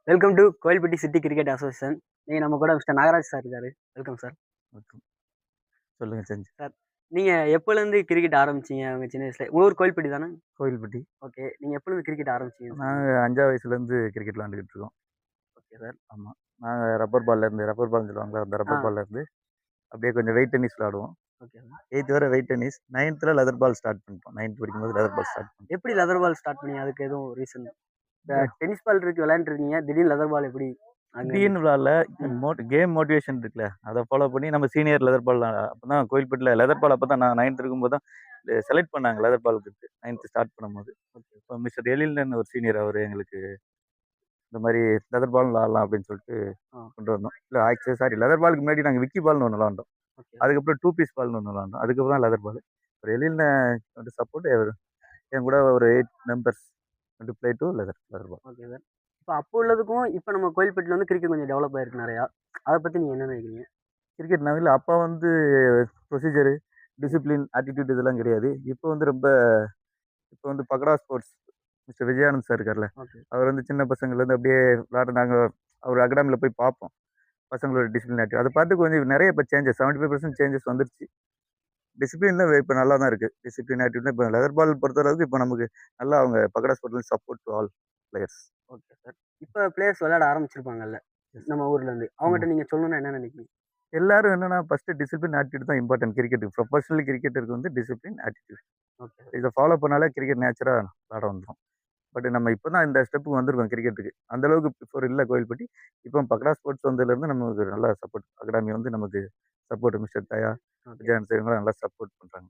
Welcome to Kovilpatti city cricket association. நீங்க நம்ம கூட மிஸ்டர் நாகராஜ் சார் இருக்காரு. Welcome sir. வணக்கம். சொல்லுங்க செஞ்சு. சார், நீங்க எப்போலேருந்து கிரிக்கெட் ஆரம்பிச்சீங்க? உங்க சின்ன வயசுல உங்க ஊர் கோயில்பட்டி தானே? கோயில்பட்டி. ஓகே. நீங்க எப்போலேருந்து கிரிக்கெட் ஆரம்பிச்சீங்க? நாங்க 5ஆவது வயசுலேருந்து கிரிக்கெட் விளாண்டுக்கிட்டு இருக்கோம். Okay sir. ஆமா. நாங்க ரப்பர் பால்லேருந்து ரப்பர் பால்னு சொல்லுவாங்கல்ல, அந்த ஆ. ரப்பர் பால்லேருந்து அப்படியே கொஞ்சம் வெயிட் டென்னிஸ் விளாடுவோம். Okay sir. 8த் வரை வெயிட் டென்னிஸ். 9த்ல லெதர் பால் ஸ்டார்ட் பண்ணிட்டோம். 9த் படிக்கும்போது லெதர் பால் ஸ்டார்ட் பண்ணிட்டோம். எப்படி லெதர் பால் ஸ்டார்ட் பண்ணீங்க? அதுக்கு எதுவும் ரீசன்? டென்னிஸ் பால் இருக்கு விளையாண்டுருக்கீங்க. திடீர்னு லெதர் பால் எப்படி? அங்க திடீர்னு விளாடல. ம். கேம் மோட்டிவேஷன் இருக்குல்ல, அதை ஃபாலோ பண்ணி நம்ம சீனியர் லெதர் பால் அப்பதான் கோயில்பட்டியில் லெதர் பால் அப்போ தான் நான் 9த் இருக்கும்போது தான் செலக்ட் பண்ணாங்க லெதர் பாலுக்கு 9த் ஸ்டார்ட் பண்ணும்போது. ஓகே. இப்போ மிஸ்டர் எழில்னு ஒரு சீனியர் அவர் எங்களுக்கு இந்த மாதிரி லெதர் பால் விளாடலாம் அப்படின்னு சொல்லிட்டு ஆ. கொண்டு வந்தோம். இல்லை ஆக்சுவலி சாரி லெதர் பாலுக்கு முன்னாடி நாங்கள் விக்கி பால்னு ஒன்று விளாண்டோம். ஓகே. அதுக்கப்புறம் 2 பீஸ் பால்னு ஒன்று விளாண்டோம். அதுக்கப்புறம் தான் லெதர் பால். ஒரு எழில்ன வந்து சப்போர்ட் என் கூட ஒரு 8 மெம்பர்ஸ் வந்து played leather ball. Okay sir. இப்போ அப்போ உள்ளதுக்கும் இப்போ நம்ம கோயில்பட்டில வந்து கிரிக்கெட் கொஞ்சம் டெவலப் ஆயிருக்கு நிறையா. அதை பத்தி நீங்க என்ன நினைக்கிறீங்க? கிரிக்கெட் நவீனில் அப்போ வந்து ப்ரொசீஜரு, டிசிப்ளின், ஆட்டிடியூட் இதெல்லாம் கிடையாது. இப்போ வந்து பகடா ஸ்போர்ட்ஸ் மிஸ்டர் விஜயானந்த் சார் இருக்கார்ல, ஓகே. அவர் வந்து சின்ன பசங்கள்லேருந்து அப்படியே விளாட நாங்கள் அவர் அகாடமியில் போய் பார்ப்போம். பசங்களோட டிசிப்ளின் ஆக்டிவ் அதை பார்த்து கொஞ்சம் நிறைய இப்போ சேஞ்சஸ் 75% சேஞ்சஸ் வந்துருச்சு. டிசிப்ளின்ல இப்போ நல்லா தான் இருக்குது. டிசிப்ளின் ஆக்டிவ்னா இப்போ லெதர் பால் பொறுத்தளவுக்கு இப்போ நமக்கு நல்லா அவங்க பகடா ஸ்போர்ட்ல support to all players. Okay sir. இப்போ பிளேயர்ஸ் விளையாட ஆரம்பிச்சிருப்பாங்கல்ல நம்ம ஊர்ல இருந்து. அவங்ககிட்ட நீங்க சொல்லணும்னா என்ன நினைக்கிறீங்க? எல்லாரும் என்னன்னா ஃபர்ஸ்ட் டிசிப்ளின் ஆட்டிடியூட் தான் இம்பார்ட்டன்ட் கிரிக்கெட்டுக்கு. ப்ரொஃபஷனல் கிரிக்கெட்டருக்கு வந்து டிசிப்ளின் ஆட்டிடியூட் ஓகே. இதை ஃபாலோ பண்ணாலே கிரிக்கெட் நேச்சராக விளாட வந்துடும். பட் நம்ம இப்போ தான் இந்த ஸ்டெப்புக்கு வந்திருக்கோம் கிரிக்கெட்டுக்கு. அந்த அளவுக்கு பிஃபோர் இல்லை கோயில்பட்டி. இப்போ பக்கடா ஸ்போர்ட்ஸ் வந்ததுலேருந்து நமக்கு நல்ல சப்போர்ட் அகாடமி வந்து நமக்கு சப்போர்ட் மிஸ்டர் தயா, ஓகே. விஜயானந்த் இவங்களாம் நல்லா சப்போர்ட் பண்ணுறாங்க.